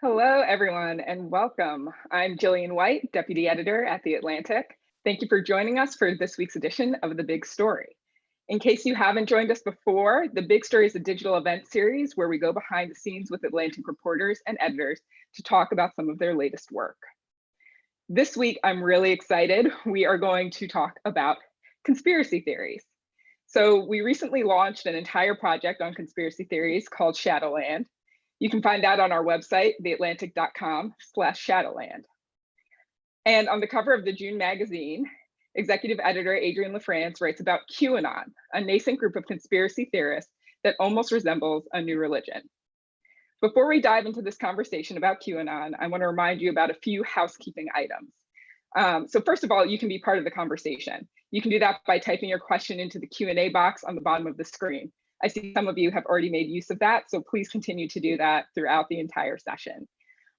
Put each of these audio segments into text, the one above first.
Hello, everyone, and welcome. I'm Jillian White, Deputy Editor at The Atlantic. Thank you for joining us for this week's edition of The Big Story. In case you haven't joined us before, The Big Story is a digital event series where we go behind the scenes with Atlantic reporters and editors to talk about some of their latest work. This week, I'm really excited. We are going to talk about conspiracy theories. So we recently launched an entire project on conspiracy theories called Shadowland. You can find that on our website, theatlantic.com/Shadowland. And on the cover of the June magazine, executive editor Adrienne LaFrance writes about QAnon, a nascent group of conspiracy theorists that almost resembles a new religion. Before we dive into this conversation about QAnon, I want to remind you about a few housekeeping items. So first of all, you can be part of the conversation. You can do that by typing your question into the Q&A box on the bottom of the screen. I see some of you have already made use of that, so please continue to do that throughout the entire session.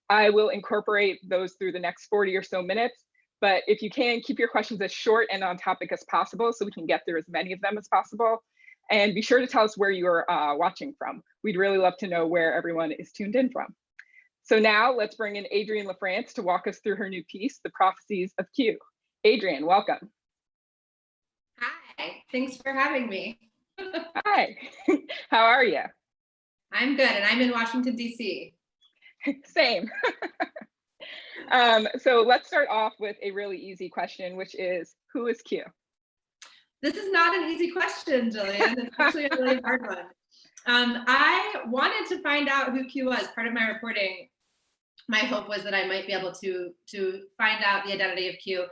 I will incorporate those through the next 40 or so minutes, but if you can, keep your questions as short and on topic as possible so we can get through as many of them as possible. And be sure to tell us where you're watching from. We'd really love to know where everyone is tuned in from. So now let's bring in Adrienne LaFrance to walk us through her new piece, The Prophecies of Q. Adrienne, welcome. Hi, thanks for having me. Hi, how are you? I'm good, and I'm in Washington, D.C. Same. So let's start off with a really easy question, which is, who is Q? This is not an easy question, Jillian. It's actually a really hard one. I wanted to find out who Q was. Part of my reporting, my hope was that I might be able to find out the identity of Q.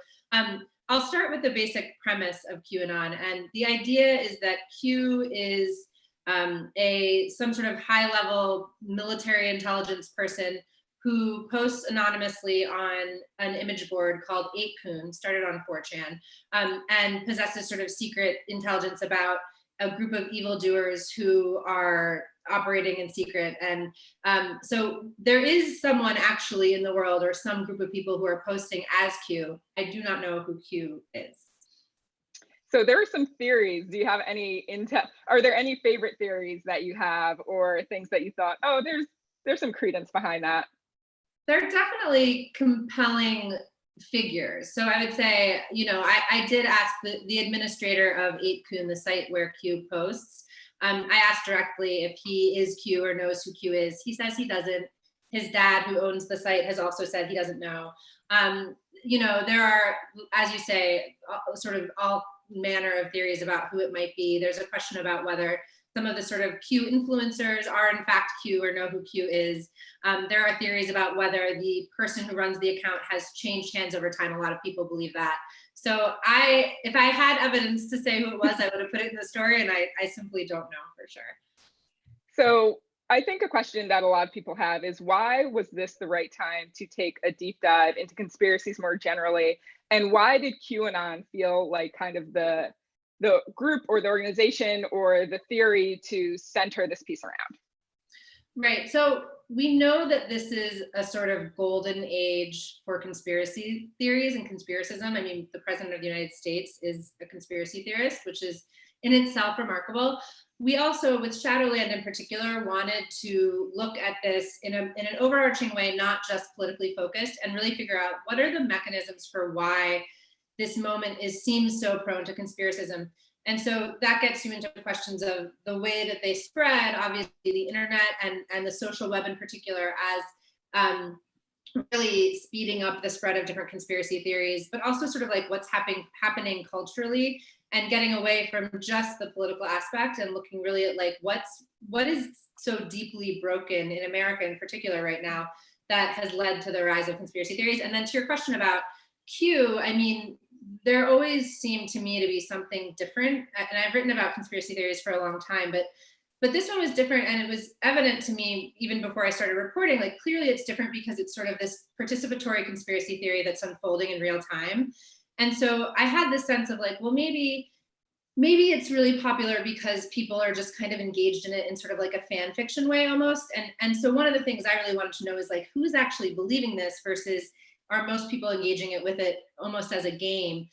I'll start with the basic premise of QAnon, and the idea is that Q is some sort of high-level military intelligence person who posts anonymously on an image board called 8kun, started on 4chan, and possesses sort of secret intelligence about a group of evildoers who are operating in secret. And so there is someone actually in the world, or some group of people who are posting as Q. I do not know who Q is. So there are some theories. Do you have any intel? Are there any favorite theories that you have, or things that you thought, oh, there's some credence behind that? They're definitely compelling figures. So I would say, I did ask the administrator of 8kun, the site where Q posts. I asked directly if he is Q or knows who Q is. He says he doesn't. His dad, who owns the site, has also said he doesn't know. There are, as you say, sort of all manner of theories about who it might be. There's a question about whether some of the sort of Q influencers are in fact Q or know who Q is. There are theories about whether the person who runs the account has changed hands over time. A lot of people believe that. So if I had evidence to say who it was, I would have put it in the story, and I simply don't know for sure. So I think a question that a lot of people have is, why was this the right time to take a deep dive into conspiracies more generally? And why did QAnon feel like kind of the group or the organization or the theory to center this piece around? Right. So we know that this is a sort of golden age for conspiracy theories and conspiracism. I mean, the president of the United States is a conspiracy theorist, which is in itself remarkable. We also, with Shadowland in particular, wanted to look at this in an overarching way, not just politically focused, and really figure out what are the mechanisms for why this moment seems so prone to conspiracism. And so that gets you into questions of the way that they spread, obviously the internet and the social web in particular, as really speeding up the spread of different conspiracy theories, but also sort of like what's happening culturally, and getting away from just the political aspect and looking really at like what is so deeply broken in America in particular right now that has led to the rise of conspiracy theories. And then to your question about Q, I mean, there always seemed to me to be something different. And I've written about conspiracy theories for a long time, but this one was different, and it was evident to me even before I started reporting, like clearly it's different because it's sort of this participatory conspiracy theory that's unfolding in real time. And so I had this sense of like, well, maybe it's really popular because people are just kind of engaged in it in sort of like a fan fiction way almost. And so one of the things I really wanted to know is like, who's actually believing this versus are most people engaging it with it almost as a game?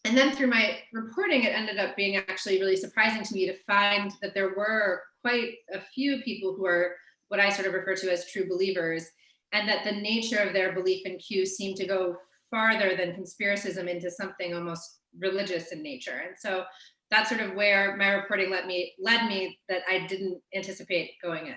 And then through my reporting, it ended up being actually really surprising to me to find that there were quite a few people who are what I sort of refer to as true believers, and that the nature of their belief in Q seemed to go farther than conspiracism into something almost religious in nature. And so that's sort of where my reporting led me that I didn't anticipate going in.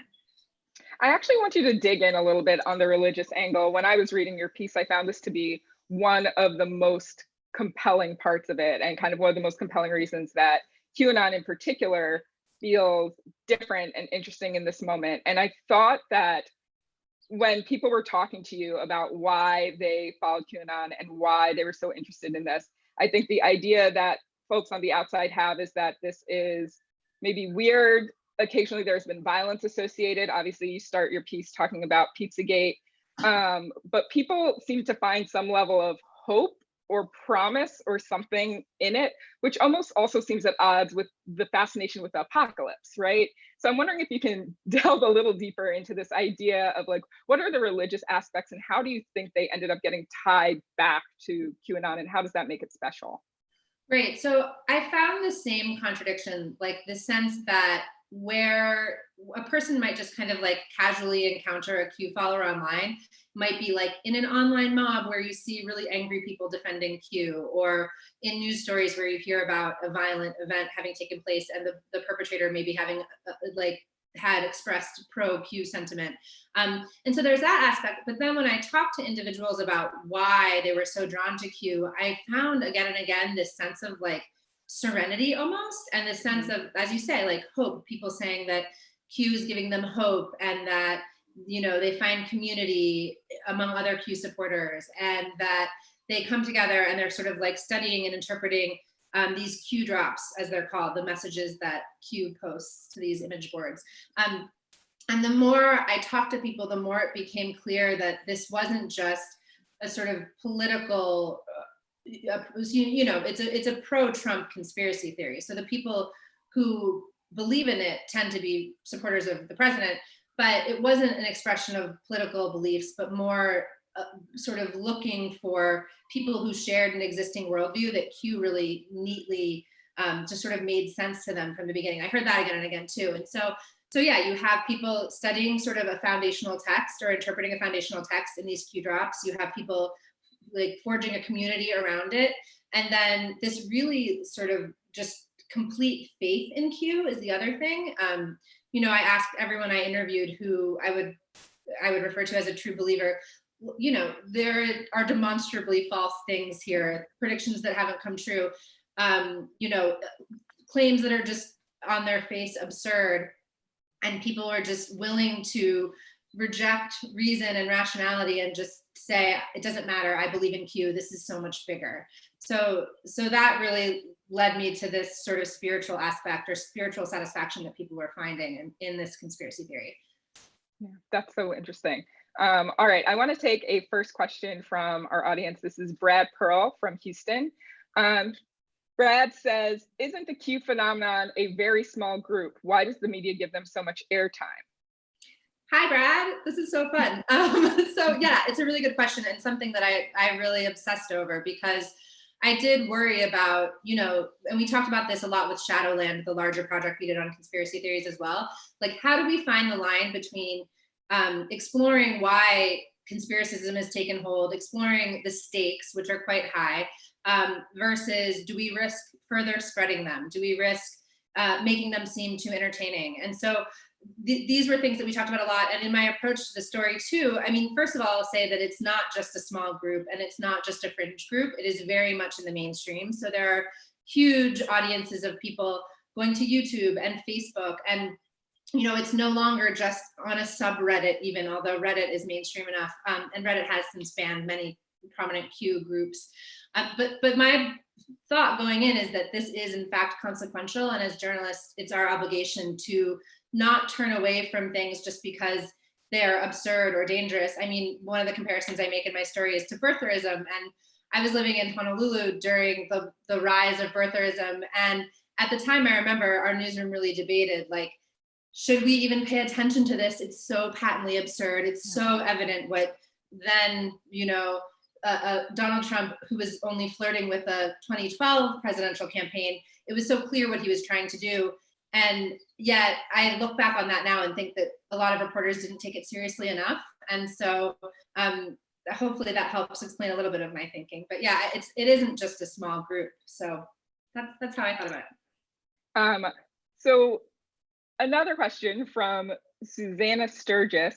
I actually want you to dig in a little bit on the religious angle. When I was reading your piece, I found this to be one of the most compelling parts of it, and kind of one of the most compelling reasons that QAnon in particular feels different and interesting in this moment. And I thought that when people were talking to you about why they followed QAnon and why they were so interested in this, I think the idea that folks on the outside have is that this is maybe weird. Occasionally there's been violence associated. Obviously you start your piece talking about Pizzagate, but people seem to find some level of hope or promise or something in it, which almost also seems at odds with the fascination with the apocalypse, right? So I'm wondering if you can delve a little deeper into this idea of like, what are the religious aspects and how do you think they ended up getting tied back to QAnon and how does that make it special? Right. So I found the same contradiction, like the sense that where a person might just kind of like casually encounter a Q follower online might be like in an online mob where you see really angry people defending Q, or in news stories where you hear about a violent event having taken place and the perpetrator maybe having like had expressed pro Q sentiment. And so there's that aspect. But then when I talked to individuals about why they were so drawn to Q, I found again and again this sense of like serenity almost, and this sense of, as you say, like hope, people saying that Q is giving them hope and that, you know, they find community among other Q supporters and that they come together and they're sort of like studying and interpreting these Q drops, as they're called, the messages that Q posts to these image boards. And the more I talked to people, the more it became clear that this wasn't just a sort of political, you know, it's a pro-Trump conspiracy theory. So the people who believe in it tend to be supporters of the president, but it wasn't an expression of political beliefs, but more sort of looking for people who shared an existing worldview that Q really neatly just sort of made sense to them from the beginning. I heard that again and again too. And so yeah, you have people studying sort of a foundational text or interpreting a foundational text in these Q drops. You have people like forging a community around it. And then this really sort of just complete faith in Q is the other thing. You know, I asked everyone I interviewed who I would refer to as a true believer, you know, there are demonstrably false things here, predictions that haven't come true, you know, claims that are just on their face absurd, and people are just willing to reject reason and rationality and just say, it doesn't matter, I believe in Q, this is so much bigger. So that really led me to this sort of spiritual aspect or spiritual satisfaction that people were finding in this conspiracy theory. Yeah, that's so interesting. All right, I want to take a first question from our audience. This is Brad Pearl from Houston. Brad says, isn't the Q phenomenon a very small group? Why does the media give them so much airtime? Hi, Brad. This is so fun. So yeah, it's a really good question and something that I really obsessed over, because I did worry about, you know, and we talked about this a lot with Shadowland, the larger project we did on conspiracy theories as well. Like, how do we find the line between exploring why conspiracism has taken hold, exploring the stakes, which are quite high, versus do we risk further spreading them? Do we risk making them seem too entertaining? And so these were things that we talked about a lot. And in my approach to the story too, I mean, first of all, I'll say that it's not just a small group and it's not just a fringe group. It is very much in the mainstream. So there are huge audiences of people going to YouTube and Facebook, and you know, it's no longer just on a subreddit even, although Reddit is mainstream enough, and Reddit has since banned many prominent Q groups. But my thought going in is that this is in fact consequential, and as journalists, it's our obligation to not turn away from things just because they're absurd or dangerous. I mean, one of the comparisons I make in my story is to birtherism, and I was living in Honolulu during the rise of birtherism, and at the time I remember our newsroom really debated, like, should we even pay attention to this? It's so patently absurd. It's so evident what then, you know, Donald Trump, who was only flirting with a 2012 presidential campaign, it was so clear what he was trying to do. And yet I look back on that now and think that a lot of reporters didn't take it seriously enough. And so hopefully that helps explain a little bit of my thinking. But yeah, it isn't just a small group. So that's how I thought about it. So another question from Susanna Sturgis,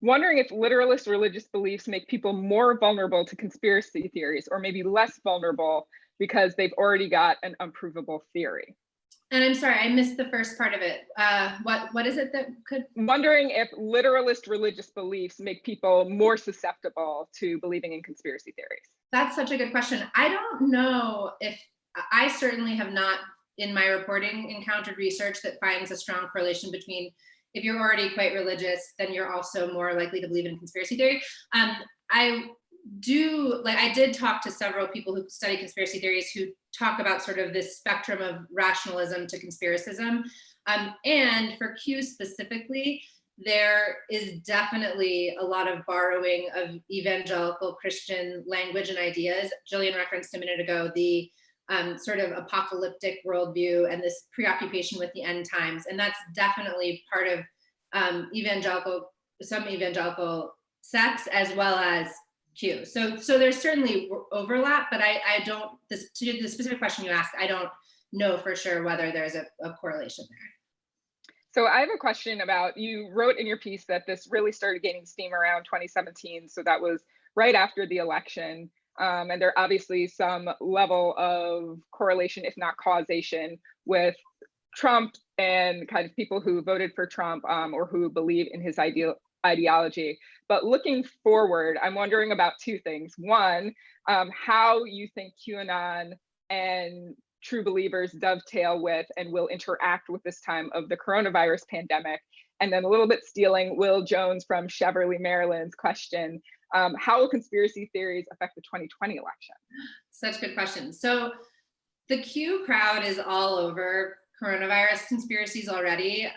wondering if literalist religious beliefs make people more vulnerable to conspiracy theories, or maybe less vulnerable because they've already got an unprovable theory. And I'm sorry, I missed the first part of it. What is it that could? Wondering if literalist religious beliefs make people more susceptible to believing in conspiracy theories. That's such a good question. I don't know if, I certainly have not in my reporting encountered research that finds a strong correlation between, if you're already quite religious, then you're also more likely to believe in conspiracy theory. I did talk to several people who study conspiracy theories who talk about sort of this spectrum of rationalism to conspiracism. And for Q specifically, there is definitely a lot of borrowing of evangelical Christian language and ideas. Jillian referenced a minute ago the sort of apocalyptic worldview and this preoccupation with the end times. And that's definitely part of some evangelical sects as well as Q. So there's certainly overlap, but I don't, to the specific question you asked, I don't know for sure whether there's a correlation there. So I have a question about, you wrote in your piece that this really started gaining steam around 2017. So that was right after the election. And there obviously some level of correlation, if not causation, with Trump and kind of people who voted for Trump or who believe in his ideology. But looking forward, I'm wondering about two things. One, how you think QAnon and true believers dovetail with and will interact with this time of the coronavirus pandemic. And then a little bit stealing Will Jones from Cheverly, Maryland's question, how will conspiracy theories affect the 2020 election? Such good questions. So the Q crowd is all over coronavirus conspiracies already.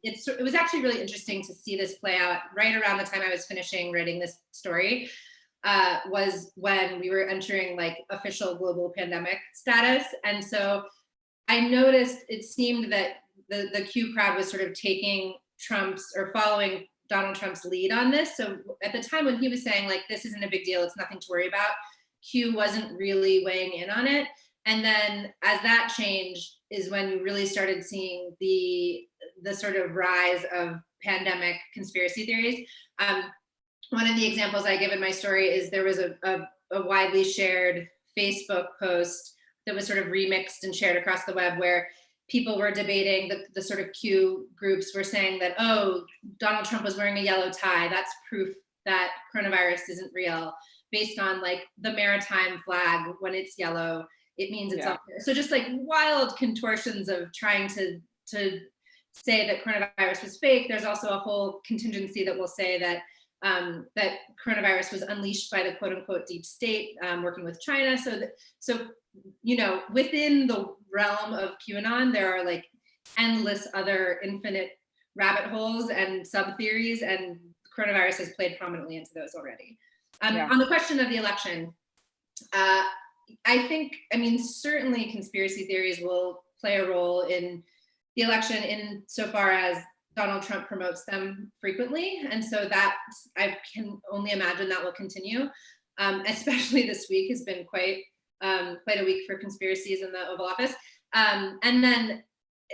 It was actually really interesting to see this play out right around the time I was finishing writing this story. Was when we were entering like official global pandemic status. And so I noticed it seemed that the Q crowd was sort of taking following Donald Trump's lead on this. So at the time when he was saying like, this isn't a big deal, it's nothing to worry about, Q wasn't really weighing in on it. And then as that changed is when you really started seeing the sort of rise of pandemic conspiracy theories. One of the examples I give in my story is there was a widely shared Facebook post that was sort of remixed and shared across the web where people were debating, the sort of Q groups were saying that, oh, Donald Trump was wearing a yellow tie. That's proof that coronavirus isn't real. Based on like the maritime flag, when it's yellow, it means it's up there. So just like wild contortions of trying to say that coronavirus was fake. There's also a whole contingency that will say that that coronavirus was unleashed by the quote unquote deep state working with China. So you know, within the realm of QAnon, there are like endless other infinite rabbit holes and sub theories, and coronavirus has played prominently into those already. On the question of the election, I think, I mean, certainly conspiracy theories will play a role in the election insofar as Donald Trump promotes them frequently. And so that I can only imagine that will continue, especially this week has been quite a week for conspiracies in the Oval Office. And then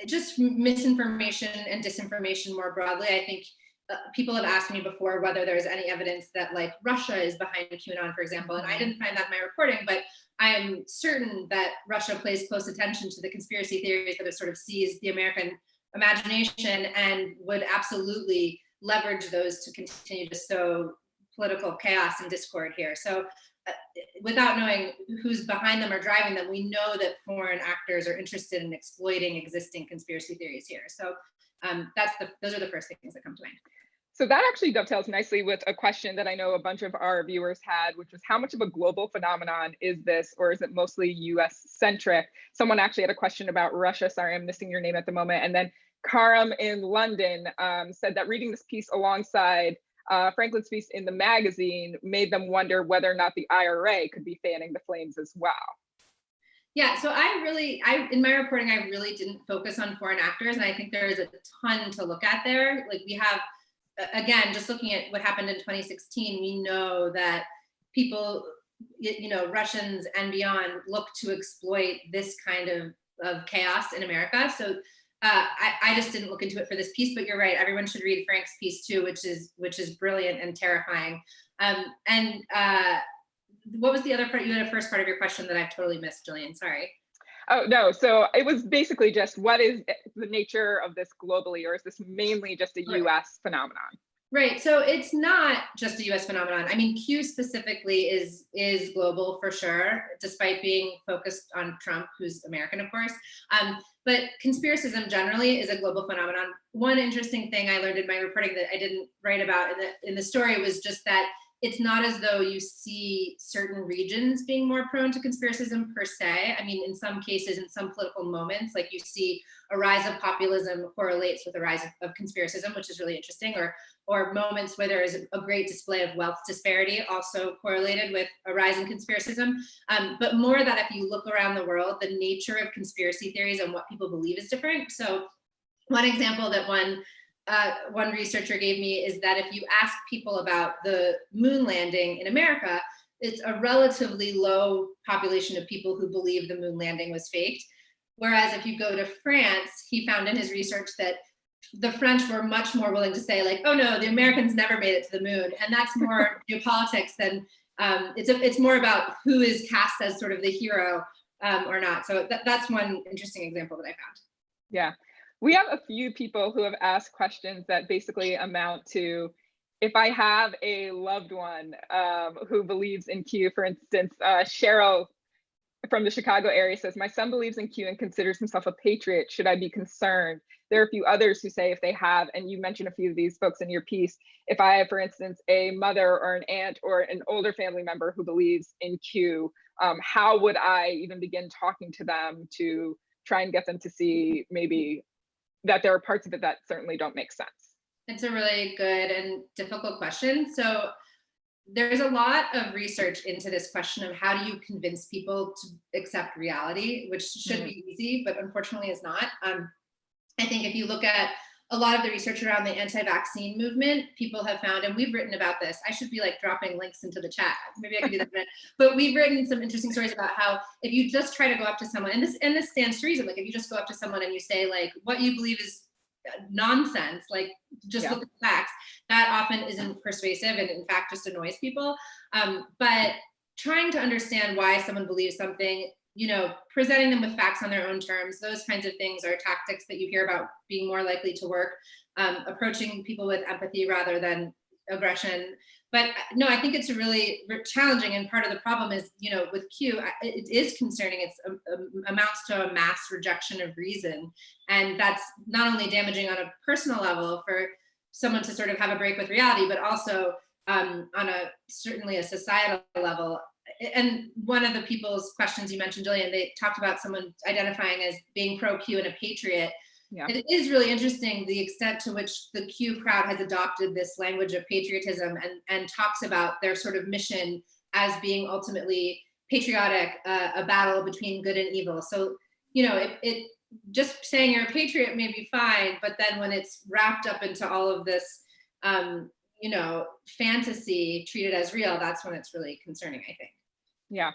just misinformation and disinformation more broadly. I think people have asked me before whether there's any evidence that like Russia is behind QAnon, for example, and I didn't find that in my reporting, but I am certain that Russia pays close attention to the conspiracy theories that have sort of seized the American imagination and would absolutely leverage those to continue to sow political chaos and discord here. So without knowing who's behind them or driving them, we know that foreign actors are interested in exploiting existing conspiracy theories here. So those are the first things that come to mind. So that actually dovetails nicely with a question that I know a bunch of our viewers had, which was how much of a global phenomenon is this, or is it mostly US centric? Someone actually had a question about Russia. Sorry, I'm missing your name at the moment. And then Karam in London said that reading this piece alongside Franklin's piece in the magazine made them wonder whether or not the IRA could be fanning the flames as well. Yeah, so in my reporting, I really didn't focus on foreign actors, and I think there is a ton to look at there. Like we have, again, just looking at what happened in 2016, we know that people, Russians and beyond, look to exploit this kind of chaos in America. So I just didn't look into it for this piece, but you're right. Everyone should read Frank's piece too, which is brilliant and terrifying. And what was the other part? You had a first part of your question that I've totally missed, Jillian. Sorry. Oh, no. So it was basically just what is the nature of this globally, or is this mainly just a US phenomenon? Right. So it's not just a US phenomenon. I mean, Q specifically is global for sure, despite being focused on Trump, who's American, of course. But conspiracism generally is a global phenomenon. One interesting thing I learned in my reporting that I didn't write about in the story was just that it's not as though you see certain regions being more prone to conspiracism per se. I mean, in some cases, in some political moments, like you see a rise of populism correlates with a rise of conspiracism, which is really interesting, or moments where there is a great display of wealth disparity also correlated with a rise in conspiracism. But more that if you look around the world, the nature of conspiracy theories and what people believe is different. So one example that one researcher gave me is that if you ask people about the moon landing in America, it's a relatively low population of people who believe the moon landing was faked. Whereas if you go to France, he found in his research that the French were much more willing to say like, oh no, the Americans never made it to the moon. And that's more geopolitics than, it's more about who is cast as sort of the hero or not. So that's one interesting example that I found. Yeah. We have a few people who have asked questions that basically amount to, if I have a loved one who believes in Q, for instance, Cheryl from the Chicago area says, my son believes in Q and considers himself a patriot. Should I be concerned? There are a few others who say if they have, and you mentioned a few of these folks in your piece, if I have, for instance, a mother or an aunt or an older family member who believes in Q, how would I even begin talking to them to try and get them to see maybe that there are parts of it that certainly don't make sense? It's a really good and difficult question. So there's a lot of research into this question of how do you convince people to accept reality, which should be easy, but unfortunately is not. I think if you look at a lot of the research around the anti-vaccine movement, people have found, and we've written about this, I should be like dropping links into the chat. Maybe I can do that in a minute. But we've written some interesting stories about how if you just try to go up to someone, and this stands to reason, like if you just go up to someone and you say like, what you believe is nonsense, like just look at the facts, that often isn't persuasive and in fact just annoys people. But trying to understand why someone believes something, presenting them with facts on their own terms, those kinds of things are tactics that you hear about being more likely to work. Approaching people with empathy rather than aggression. But no, I think it's really challenging. And part of the problem is, with Q, it is concerning. It amounts to a mass rejection of reason. And that's not only damaging on a personal level for someone to sort of have a break with reality, but also on certainly a societal level. And one of the people's questions you mentioned, Jillian, they talked about someone identifying as being pro-Q and a patriot. Yeah. It is really interesting the extent to which the Q crowd has adopted this language of patriotism and talks about their sort of mission as being ultimately patriotic, a battle between good and evil. So, it just saying you're a patriot may be fine, but then when it's wrapped up into all of this, fantasy treated as real, that's when it's really concerning, I think. Yeah.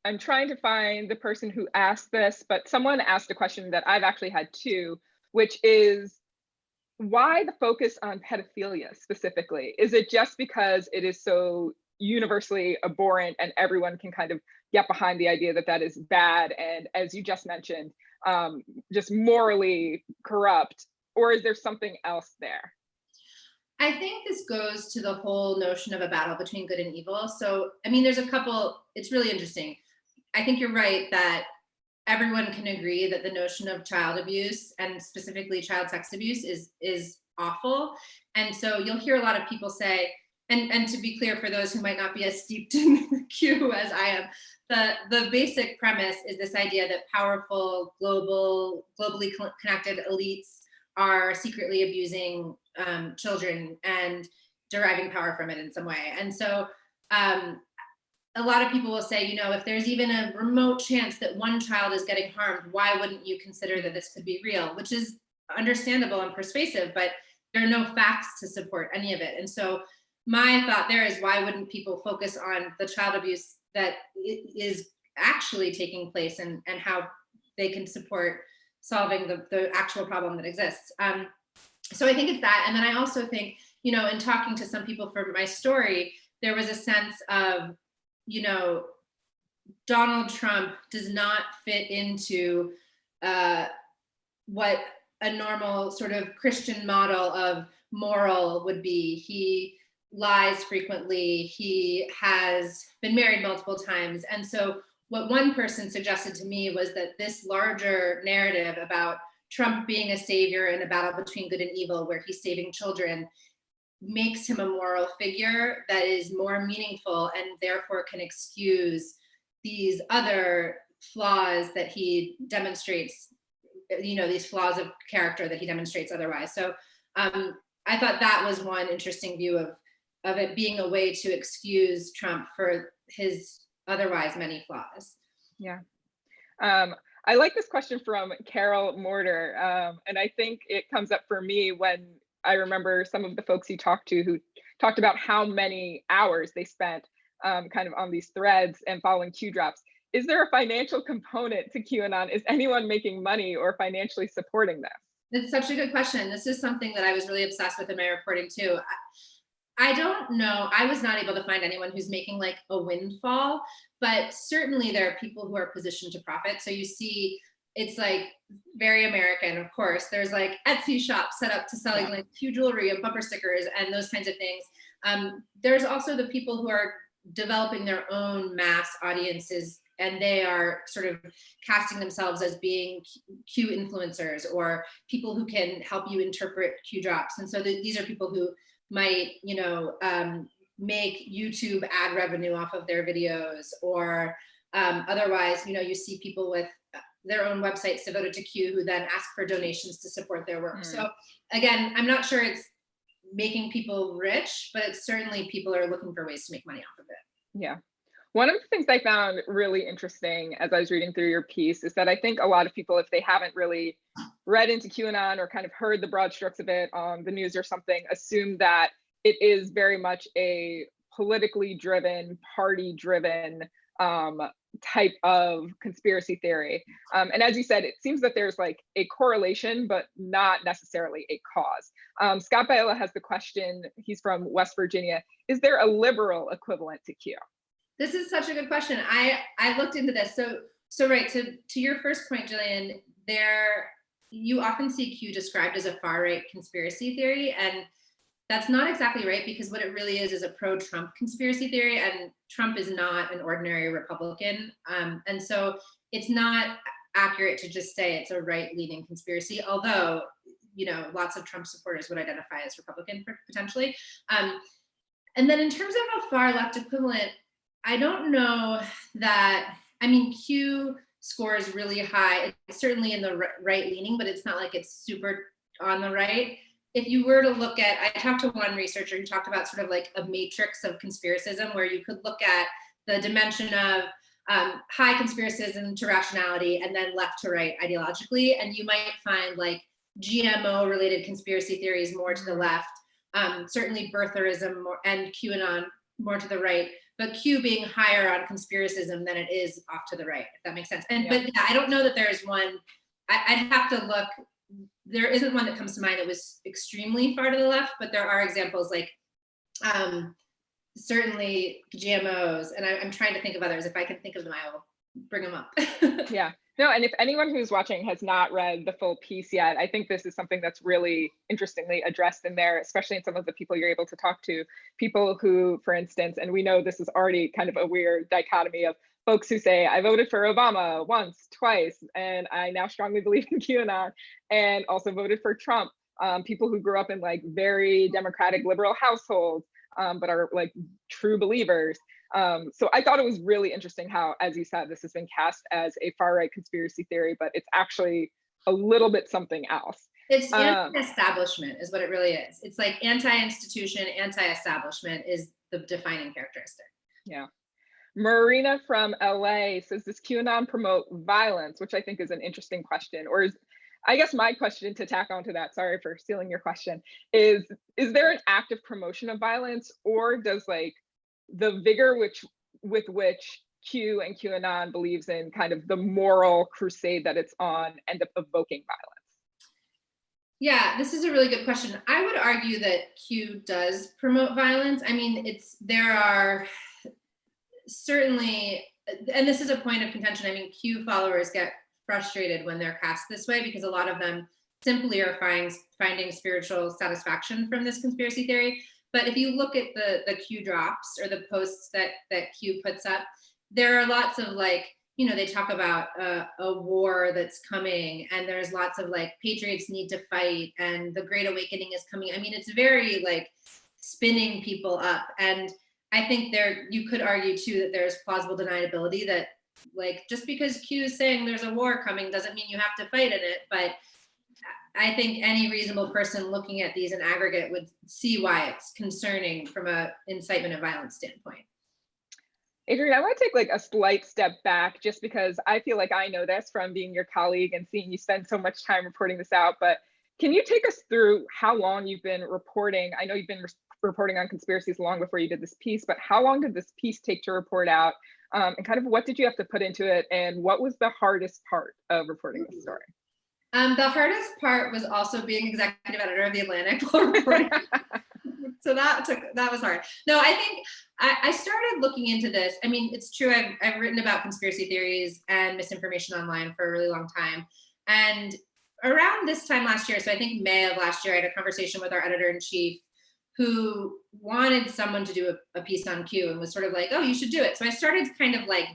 I'm trying to find the person who asked this, but someone asked a question that I've actually had too, which is why the focus on pedophilia specifically? Is it just because it is so universally abhorrent and everyone can kind of get behind the idea that that is bad and, as you just mentioned, just morally corrupt, or is there something else there? I think this goes to the whole notion of a battle between good and evil. So, I mean, there's a couple, it's really interesting. I think you're right that everyone can agree that the notion of child abuse and specifically child sex abuse is awful. And so you'll hear a lot of people say, and to be clear for those who might not be as steeped in Q as I am, the basic premise is this idea that powerful, globally connected elites are secretly abusing children and deriving power from it in some way. And so a lot of people will say, you know, if there's even a remote chance that one child is getting harmed, why wouldn't you consider that this could be real? Which is understandable and persuasive, but there are no facts to support any of it. And so my thought there is, why wouldn't people focus on the child abuse that is actually taking place, and how they can support solving the actual problem that exists. So I think it's that. And then I also think, you know, in talking to some people for my story, there was a sense of, you know, Donald Trump does not fit into what a normal sort of Christian model of moral would be. He lies frequently. He has been married multiple times. And so what one person suggested to me was that this larger narrative about Trump being a savior in a battle between good and evil, where he's saving children, makes him a moral figure that is more meaningful, and therefore can excuse these other flaws that he demonstrates, you know, these flaws of character that he demonstrates otherwise. So I thought that was one interesting view of it being a way to excuse Trump for his otherwise many flaws. Yeah. I like this question from Carol Mortar. And I think it comes up for me when I remember some of the folks you talked to who talked about how many hours they spent kind of on these threads and following Q drops. Is there a financial component to QAnon? Is anyone making money or financially supporting this? It's such a good question. This is something that I was really obsessed with in my reporting too. I don't know. I was not able to find anyone who's making like a windfall, but certainly there are people who are positioned to profit. So you see, it's like very American, of course. There's like Etsy shops set up to selling like Q jewelry and bumper stickers and those kinds of things. There's also the people who are developing their own mass audiences, and they are sort of casting themselves as being Q influencers or people who can help you interpret Q drops. And so these are people who might, you know, make YouTube ad revenue off of their videos, or otherwise, you know, you see people with their own websites devoted to Q who then ask for donations to support their work. So again, I'm not sure it's making people rich, but it's certainly people are looking for ways to make money off of it. Yeah. One of the things I found really interesting as I was reading through your piece is that I think a lot of people, if they haven't really read into QAnon or kind of heard the broad strokes of it on the news or something, assume that it is very much a politically driven, party driven type of conspiracy theory. And as you said, it seems that there's like a correlation, but not necessarily a cause. Scott Biella has the question, he's from West Virginia, is there a liberal equivalent to Q? This is such a good question. I looked into this. So right, to your first point, Jillian, you often see Q described as a far-right conspiracy theory, and that's not exactly right, because what it really is a pro-Trump conspiracy theory, and Trump is not an ordinary Republican. And so it's not accurate to just say it's a right-leaning conspiracy, although, you know, lots of Trump supporters would identify as Republican potentially. And then in terms of a far-left equivalent, I don't know that, I mean, Q scores really high. It's certainly in the right leaning, but it's not like it's super on the right. If you were to look at, I talked to one researcher who talked about sort of like a matrix of conspiracism, where you could look at the dimension of high conspiracism to rationality and then left to right ideologically. And you might find like GMO related conspiracy theories more to the left, certainly birtherism and QAnon more to the right, but Q being higher on conspiracism than it is off to the right, if that makes sense. And but yeah, I don't know that there's one. I'd have to look. There isn't one that comes to mind that was extremely far to the left, but there are examples like certainly GMOs, and I'm trying to think of others. If I can think of them, I will bring them up. Yeah. No, and if anyone who's watching has not read the full piece yet, I think this is something that's really interestingly addressed in there, especially in some of the people you're able to talk to. People who, for instance, and we know this is already kind of a weird dichotomy of folks who say, I voted for Obama once, twice, and I now strongly believe in QAnon, and also voted for Trump. People who grew up in like very democratic liberal households, but are like true believers. So I thought it was really interesting how, as you said, this has been cast as a far-right conspiracy theory, but it's actually a little bit something else. It's anti-establishment is what it really is. It's like anti-institution, anti-establishment is the defining characteristic. Yeah. Marina from LA says, does QAnon promote violence? Which I think is an interesting question. Or is, I guess my question to tack onto that, sorry for stealing your question, is there an active promotion of violence, or does like the vigor with which Q and QAnon believes in kind of the moral crusade that it's on end up evoking violence? Yeah, this is a really good question. I would argue that Q does promote violence. I mean, there are certainly, and this is a point of contention. I mean, Q followers get frustrated when they're cast this way because a lot of them simply are finding spiritual satisfaction from this conspiracy theory. But if you look at the Q drops or the posts that Q puts up, there are lots of like, you know, they talk about a war that's coming, and there's lots of like patriots need to fight, and the Great Awakening is coming. I mean, it's very like spinning people up, and I think you could argue too that there's plausible deniability that like just because Q is saying there's a war coming doesn't mean you have to fight in it. But I think any reasonable person looking at these in aggregate would see why it's concerning from a incitement of violence standpoint. Adrienne, I want to take like a slight step back just because I feel like I know this from being your colleague and seeing you spend so much time reporting this out, but can you take us through how long you've been reporting? I know you've been reporting on conspiracies long before you did this piece, but how long did this piece take to report out? And kind of what did you have to put into it? And what was the hardest part of reporting this story? The hardest part was also being executive editor of The Atlantic while reporting. So that was hard. No, I think I started looking into this. I mean, it's true. I've written about conspiracy theories and misinformation online for a really long time. And around this time last year, so I think May of last year, I had a conversation with our editor-in-chief who wanted someone to do a piece on Q and was sort of like, oh, you should do it. So I started kind of like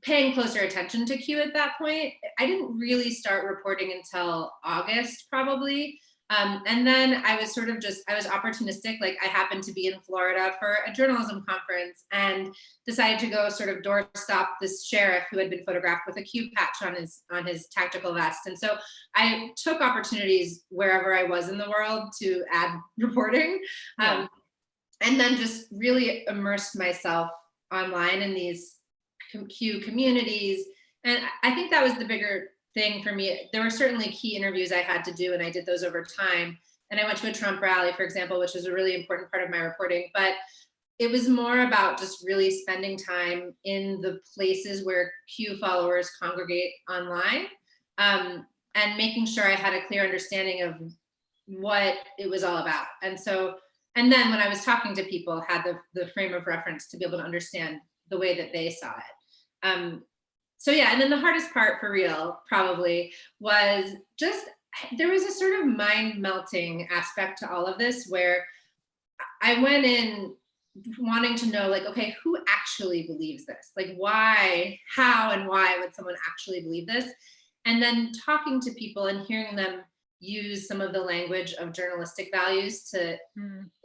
paying closer attention to Q at that point. I didn't really start reporting until August, probably. And then I was I was opportunistic. Like I happened to be in Florida for a journalism conference and decided to go sort of doorstop this sheriff who had been photographed with a Q patch on his tactical vest. And so I took opportunities wherever I was in the world to add reporting. And then just really immersed myself online in these Q communities. And I think that was the bigger thing for me. There were certainly key interviews I had to do, and I did those over time. And I went to a Trump rally, for example, which was a really important part of my reporting. But it was more about just really spending time in the places where Q followers congregate online, and making sure I had a clear understanding of what it was all about. And then when I was talking to people, had the frame of reference to be able to understand the way that they saw it. So yeah, and then the hardest part for real probably was just, there was a sort of mind melting aspect to all of this where I went in wanting to know like, okay, who actually believes this? Like why, how and why would someone actually believe this? And then talking to people and hearing them use some of the language of journalistic values to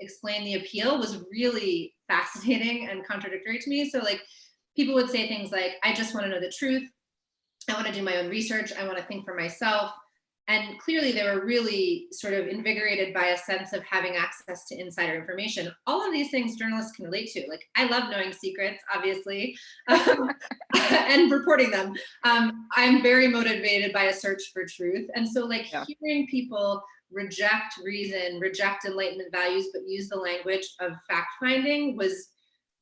explain the appeal was really fascinating and contradictory to me. So like, people would say things like, I just want to know the truth. I want to do my own research. I want to think for myself. And clearly they were really sort of invigorated by a sense of having access to insider information. All of these things journalists can relate to. Like, I love knowing secrets, obviously, and reporting them. I'm very motivated by a search for truth. And so like hearing people reject reason, reject Enlightenment values, but use the language of fact-finding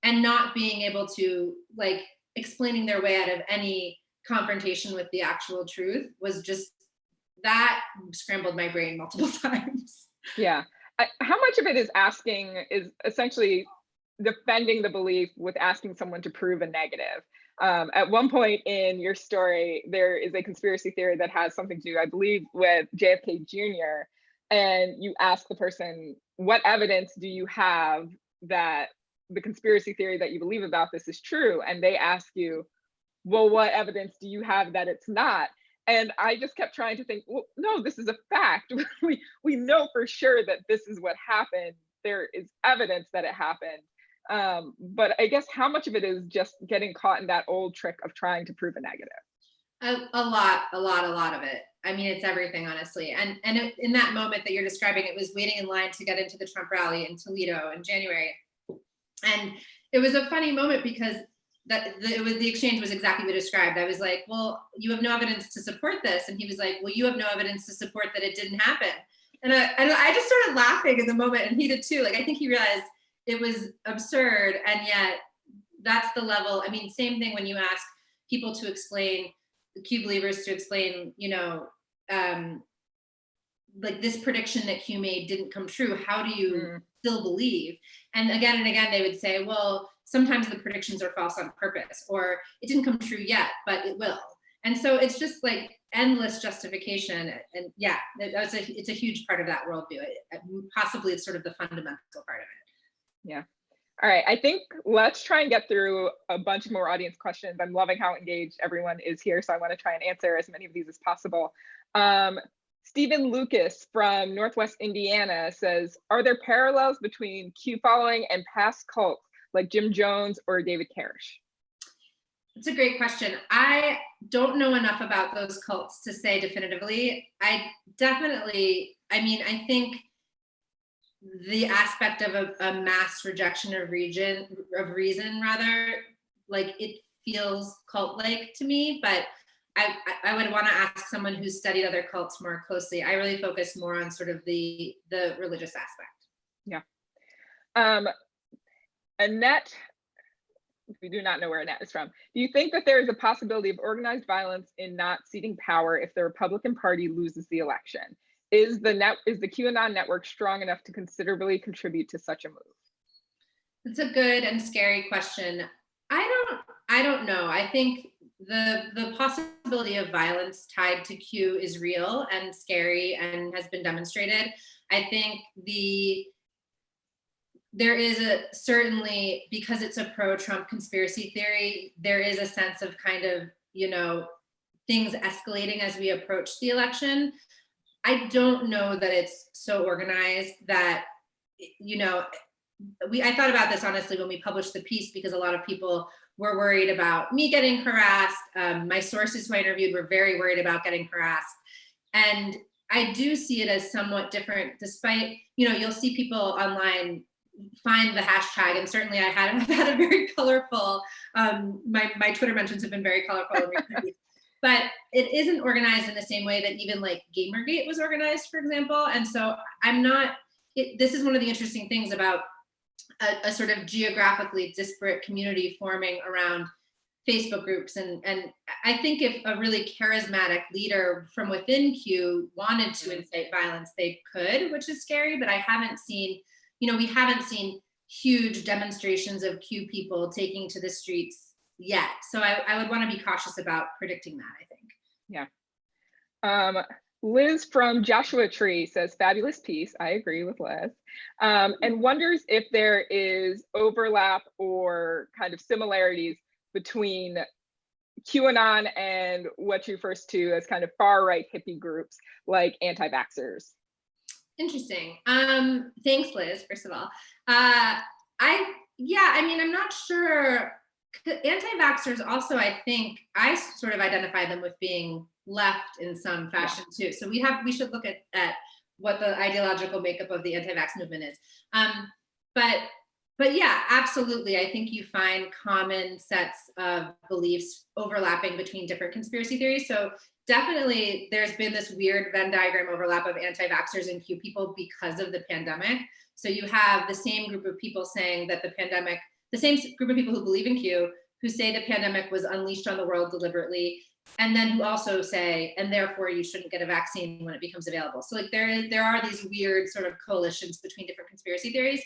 and not being able to like explaining their way out of any confrontation with the actual truth was just, that scrambled my brain multiple times. Yeah. How much of it is essentially defending the belief with asking someone to prove a negative? At one point in your story, there is a conspiracy theory that has something to do, I believe, with JFK Jr. And you ask the person, what evidence do you have that the conspiracy theory that you believe about this is true? And they ask you, well, what evidence do you have that it's not? And I just kept trying to think, well, no, this is a fact. we know for sure that this is what happened. There is evidence that it happened. But I guess how much of it is just getting caught in that old trick of trying to prove a negative? A lot of it. I mean, it's everything, honestly. And in that moment that you're describing, it was waiting in line to get into the Trump rally in Toledo in January. And it was a funny moment because the exchange was exactly what described. I was like, well, you have no evidence to support this. And he was like, well, you have no evidence to support that it didn't happen. And I just started laughing in the moment, and he did too. Like, I think he realized it was absurd, and yet that's the level. I mean, same thing when you ask people to explain, the Q believers to explain, you know, like this prediction that Q made didn't come true. How do you still believe? And again, they would say, well, sometimes the predictions are false on purpose, or it didn't come true yet, but it will. And so it's just like endless justification. And yeah, it's a huge part of that worldview. Possibly it's sort of the fundamental part of it. Yeah. All right, I think let's try and get through a bunch more audience questions. I'm loving how engaged everyone is here, so I want to try and answer as many of these as possible. Stephen Lucas from Northwest Indiana says, are there parallels between Q following and past cults like Jim Jones or David Koresh? It's a great question. I don't know enough about those cults to say definitively. I think the aspect of a mass rejection of reason rather, like it feels cult-like to me, but I would want to ask someone who's studied other cults more closely. I really focus more on sort of the religious aspect. Yeah. Annette, we do not know where Annette is from. Do you think that there is a possibility of organized violence in not ceding power if the Republican Party loses the election? Is the QAnon network strong enough to considerably contribute to such a move? It's a good and scary question. I don't know. I think the possibility of violence tied to Q is real and scary and has been demonstrated. I think there is certainly, because it's a pro-Trump conspiracy theory, there is a sense of kind of, you know, things escalating as we approach the election. I don't know that it's so organized that, you know, I thought about this honestly when we published the piece, because a lot of people were worried about me getting harassed. My sources who I interviewed were very worried about getting harassed. And I do see it as somewhat different, despite, you know, you'll see people online find the hashtag, and certainly I've had a very colorful, my Twitter mentions have been very colorful. But it isn't organized in the same way that even like Gamergate was organized, for example. And so this is one of the interesting things about a sort of geographically disparate community forming around Facebook groups. And I think if a really charismatic leader from within Q wanted to incite violence, they could, which is scary, but I haven't seen, you know, we haven't seen huge demonstrations of Q people taking to the streets yet. So I would want to be cautious about predicting that, I think. Yeah. Liz from Joshua Tree says, fabulous piece. I agree with Liz. And wonders if there is overlap or kind of similarities between QAnon and what she refers to as kind of far-right hippie groups like anti-vaxxers. Interesting. Thanks, Liz, first of all. I'm not sure. Anti-vaxxers also, I think, I sort of identify them with being left in some fashion too. So we should look at what the ideological makeup of the anti-vax movement is. But yeah, absolutely. I think you find common sets of beliefs overlapping between different conspiracy theories. So definitely there's been this weird Venn diagram overlap of anti-vaxxers and Q people because of the pandemic. So you have the same group of people saying that the same group of people who believe in Q, who say the pandemic was unleashed on the world deliberately, and then who also say, and therefore you shouldn't get a vaccine when it becomes available. So like there are these weird sort of coalitions between different conspiracy theories.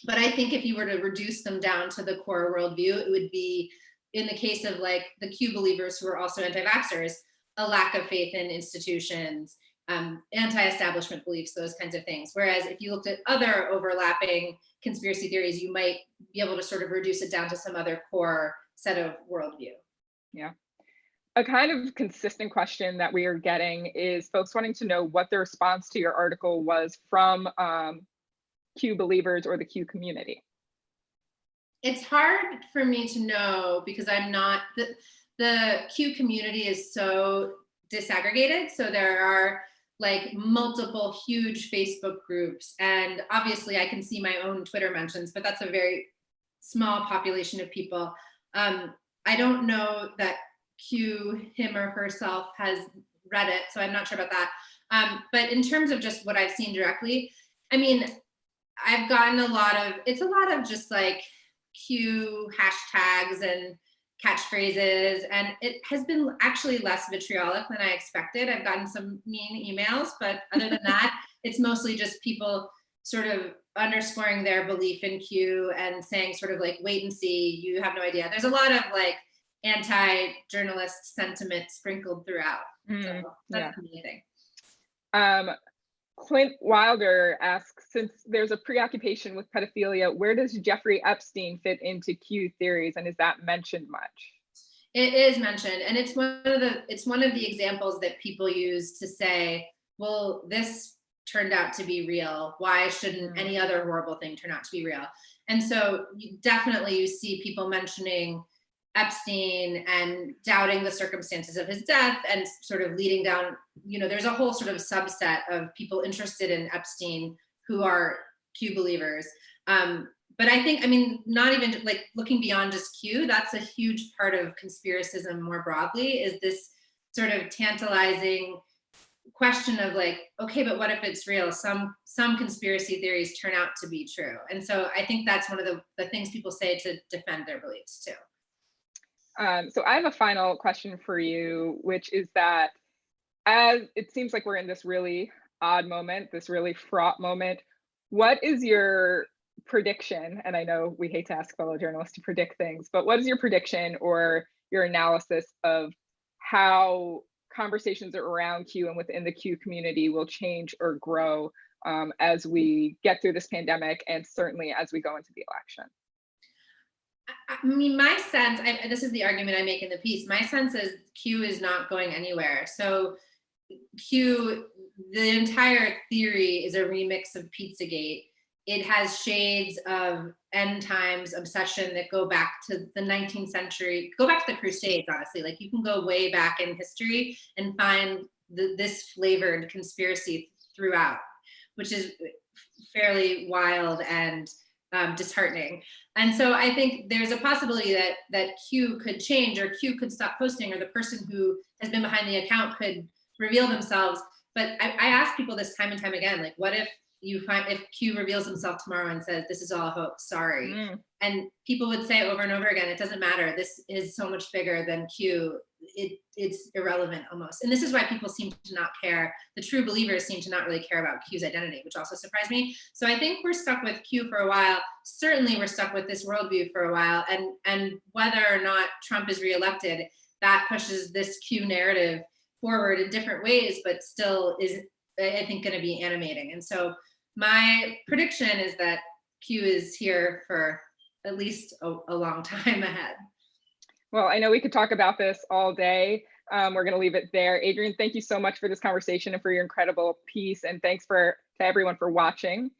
But I think if you were to reduce them down to the core worldview, it would be, in the case of like the Q believers who are also anti-vaxxers, a lack of faith in institutions, anti-establishment beliefs, those kinds of things. Whereas if you looked at other overlapping conspiracy theories, you might be able to sort of reduce it down to some other core set of worldview. Yeah. A kind of consistent question that we are getting is folks wanting to know what the response to your article was from Q believers or the Q community. It's hard for me to know because I'm not, the Q community is so disaggregated. So there are like multiple huge Facebook groups, and obviously I can see my own Twitter mentions, but that's a very small population of people. I don't know that Q, him or herself, has read it, so I'm not sure about that. But in terms of just what I've seen directly, I mean, I've gotten it's a lot of just like Q hashtags and catchphrases, and it has been actually less vitriolic than I expected. I've gotten some mean emails, but other than that, it's mostly just people sort of underscoring their belief in Q and saying sort of like, wait and see, you have no idea. There's a lot of like anti-journalist sentiment sprinkled throughout. So that's the main thing. Clint Wilder asks, since there's a preoccupation with pedophilia, where does Jeffrey Epstein fit into Q theories, and is that mentioned much? It is mentioned, and it's one of the examples that people use to say, well, this turned out to be real. Why shouldn't any other horrible thing turn out to be real? And so you see people mentioning Epstein and doubting the circumstances of his death and sort of leading down, there's a whole sort of subset of people interested in Epstein who are Q believers. But I think, not even like looking beyond just Q, that's a huge part of conspiracism more broadly, is this sort of tantalizing question of like, okay, but what if it's real? Some conspiracy theories turn out to be true. And so I think that's one of the things people say to defend their beliefs too. So I have a final question for you, which is that as it seems like we're in this really odd moment, this really fraught moment, what is your prediction? And I know we hate to ask fellow journalists to predict things, but what is your prediction or your analysis of how conversations around Q and within the Q community will change or grow as we get through this pandemic, and certainly as we go into the election? My sense, this is the argument I make in the piece, my sense is Q is not going anywhere. So Q, the entire theory is a remix of Pizzagate. It has shades of end times obsession that go back to the 19th century, go back to the Crusades, honestly. Like you can go way back in history and find this flavored conspiracy throughout, which is fairly wild and disheartening. And so I think there's a possibility that Q could change, or Q could stop posting, or the person who has been behind the account could reveal themselves. But I ask people this time and time again, like, what if Q reveals himself tomorrow and says, this is all a hoax, sorry. And people would say over and over again, it doesn't matter. This is so much bigger than Q. It's irrelevant almost. And this is why people seem to not care. The true believers seem to not really care about Q's identity, which also surprised me. So I think we're stuck with Q for a while. Certainly we're stuck with this worldview for a while. And whether or not Trump is reelected, that pushes this Q narrative forward in different ways, but still is, I think, going to be animating. And so my prediction is that Q is here for at least a long time ahead. Well, I know we could talk about this all day. We're going to leave it there. Adrienne, thank you so much for this conversation and for your incredible piece. And thanks to everyone for watching.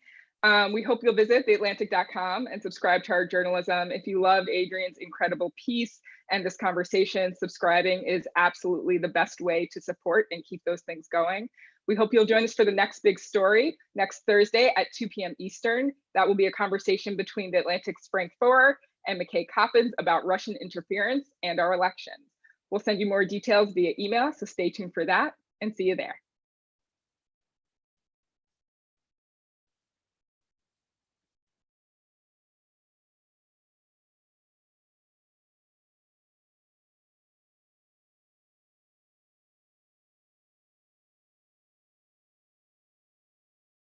We hope you'll visit theatlantic.com and subscribe to our journalism. If you loved Adrienne's incredible piece and this conversation, subscribing is absolutely the best way to support and keep those things going. We hope you'll join us for the next big story next Thursday at 2 p.m. Eastern. That will be a conversation between the Atlantic's Frank Foer and McKay Coppins about Russian interference and our elections. We'll send you more details via email, so stay tuned for that, and see you there.